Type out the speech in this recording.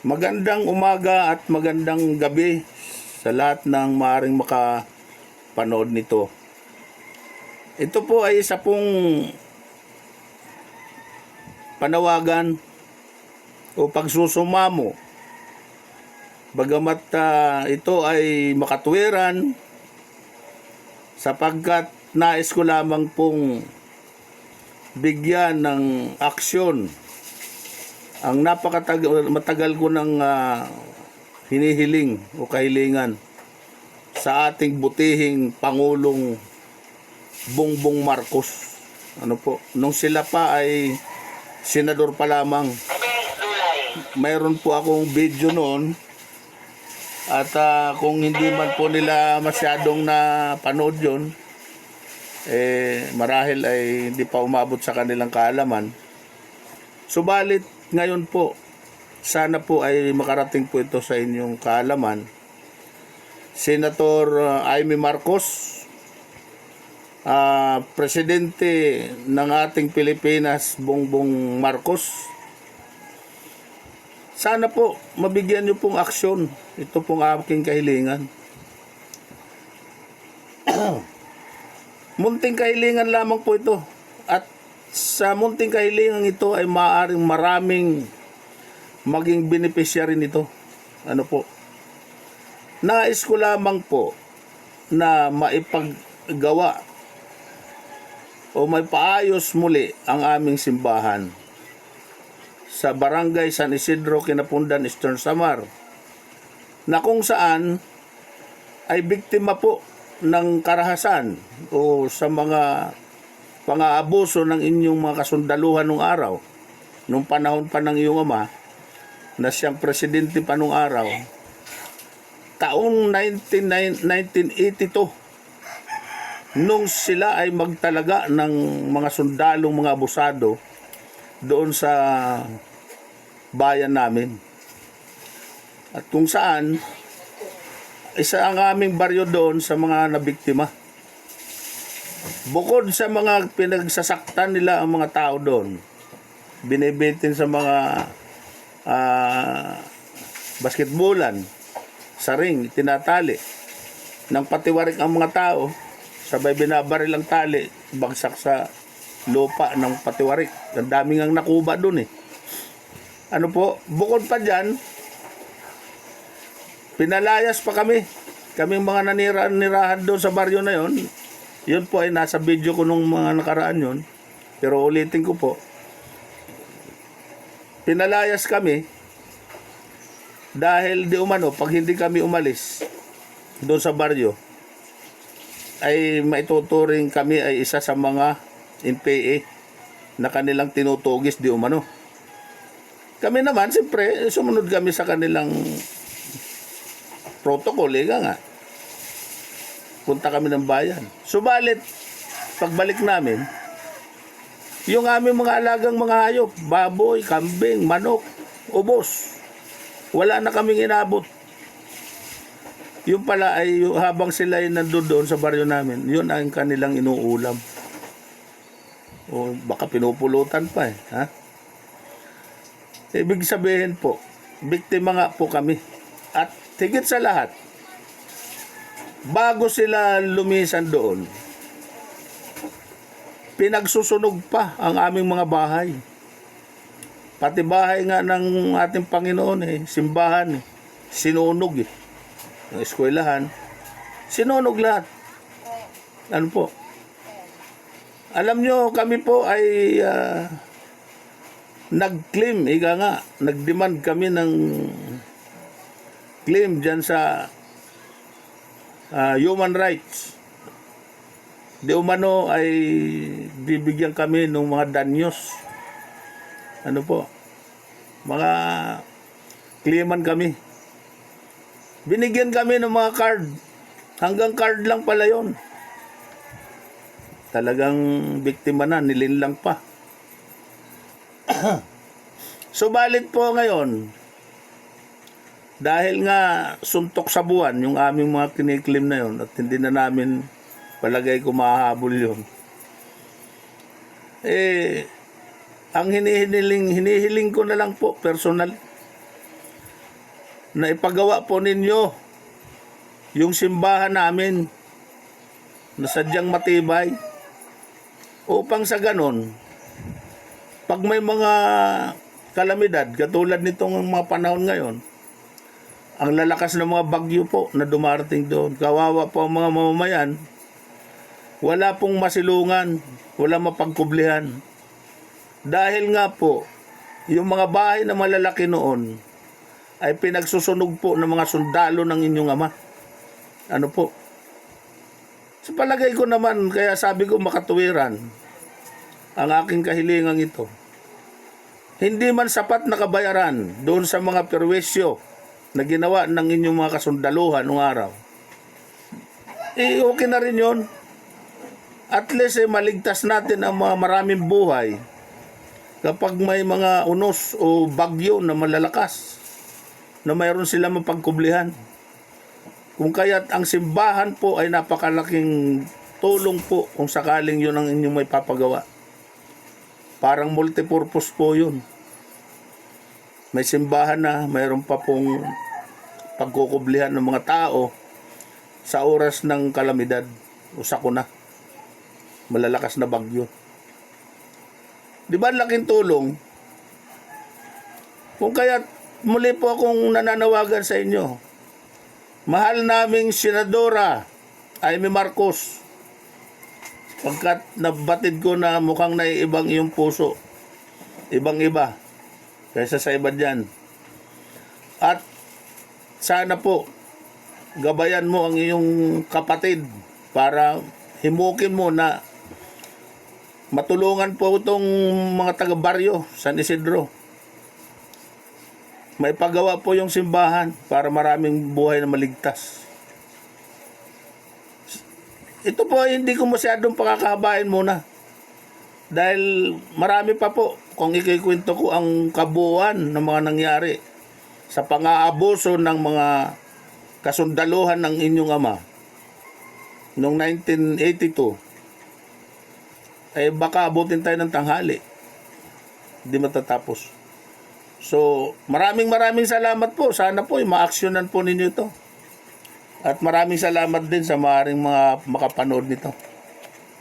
Magandang umaga at magandang gabi sa lahat ng maaaring makapanood nito. Ito po ay isa pong panawagan o pagsusumamo. Bagamat ito ay makatwiran sapagkat nais ko lamang pong bigyan ng aksyon ang matagal ko ng hinihiling o kahilingan sa ating butihing Pangulong Bongbong Marcos. Nung sila pa ay senador pa lamang. Mayroon po akong video noon at kung hindi man po nila masyadong napanood yun, marahil ay hindi pa umabot sa kanilang kaalaman. Subalit ngayon po, sana po ay makarating po ito sa inyong kaalaman. Senator Amy Marcos, Presidente ng ating Pilipinas, Bongbong Marcos, sana po mabigyan niyo pong aksyon. Ito pong aking kahilingan. Munting kahilingan lamang po ito. At sa munting kahilingan ito ay maaaring maraming maging beneficiary nito. Nais ko lamang po na maipaggawa o maipaayos muli ang aming simbahan sa Barangay San Isidro, Kinapundan, Eastern Samar, na kung saan ay biktima po ng karahasan o sa mga pang-aabuso ng inyong mga kasundaluhan nung araw, nung panahon pa ng iyong ama, na siyang presidente pa nung araw, taong 1982, nung sila ay magtalaga ng mga sundalong mga abusado doon sa bayan namin. At kung saan, isa ang aming baryo doon sa mga nabiktima. Bukod sa mga pinagsasaktan nila ang mga tao doon, binibitin sa mga basketballan, sa ring, tinatali, nang patiwarik ang mga tao, sabay binabaril ang tali, bagsak sa lupa ng patiwarik. Ang daming ang nakuba doon . Bukod pa dyan, pinalayas pa kami. Kaming mga nanirahan doon sa baryo na yon. Yun po ay nasa video ko nung mga nakaraan yun. Pero ulitin ko po. Pinalayas kami dahil pag hindi kami umalis doon sa baryo, ay maituturing kami ay isa sa mga NPA na kanilang tinutugis Kami naman, siyempre, sumunod kami sa kanilang protocol, nga. Punta kami ng bayan. Subalit, pagbalik namin, yung aming mga alagang mga hayop, baboy, kambing, manok, ubos, wala na kaming inabot. Yung pala ay habang sila ay nandun doon sa baryo namin, yun ang kanilang inuulam. O baka pinupulutan pa . Ibig sabihin po, biktima nga po kami. At higit sa lahat, bago sila lumisan doon, pinagsusunog pa ang aming mga bahay. Pati bahay nga ng ating Panginoon simbahan sinunog Ang eskwelahan, sinunog lahat. Alam nyo, kami po ay nag-claim, nag-demand kami ng claim dyan sa human rights. Di umano ay bibigyan kami ng mga danyos. Mga claiman kami. Binigyan kami ng mga card. Hanggang card lang pala yon. Talagang biktima na, nilinlang pa. Subalit po ngayon, dahil nga suntok sa buwan yung aming mga kiniklim na yon at hindi na namin palagay ko mahahabol yun, ang hinihiling ko na lang po personal, na ipagawa po ninyo yung simbahan namin na sadyang matibay, upang sa ganon, pag may mga kalamidad katulad nitong mga panahon ngayon, ang lalakas ng mga bagyo po na dumarating doon, kawawa po ang mga mamamayan, wala pong masilungan, wala mapagkublihan. Dahil nga po, yung mga bahay na malalaki noon ay pinagsusunog po ng mga sundalo ng inyong ama. Ano po? Sa palagay ko naman, kaya sabi ko makatuwiran ang aking kahilingang ito. Hindi man sapat na kabayaran doon sa mga perwisyo na ginawa ng inyong mga kasundaluhan noong araw. Okay na rin yun. At least maligtas natin ang mga maraming buhay kapag may mga unos o bagyo na malalakas na mayroon sila mapagkublihan. Kung kaya't ang simbahan po ay napakalaking tulong po kung sakaling yun ang inyong may papagawa. Parang multipurpose po yun. May simbahan na mayroon pa pong pagkukublihan ng mga tao sa oras ng kalamidad o sakuna, malalakas na bagyo. Di ba laking tulong? Kung kaya muli po akong nananawagan sa inyo, mahal naming Senadora Amy Marcos, pagkat nabatid ko na mukhang naiibang iyong puso, ibang-iba kaysa sa iba dyan. At sana po gabayan mo ang iyong kapatid para himukin mo na matulungan po itong mga taga-baryo San Isidro. May pagawa po yung simbahan para maraming buhay na maligtas. Ito po hindi ko masyadong pakakahabain muna. Dahil marami pa po kung ikikwento ko ang kabuuan ng mga nangyari sa pang-aabuso ng mga kasundaluhan ng inyong ama noong 1982. Baka abutin tayo ng tanghali. Hindi matatapos. So, maraming salamat po. Sana po, ma-actionan po ninyo ito. At maraming salamat din sa maaaring mga makapanood nito.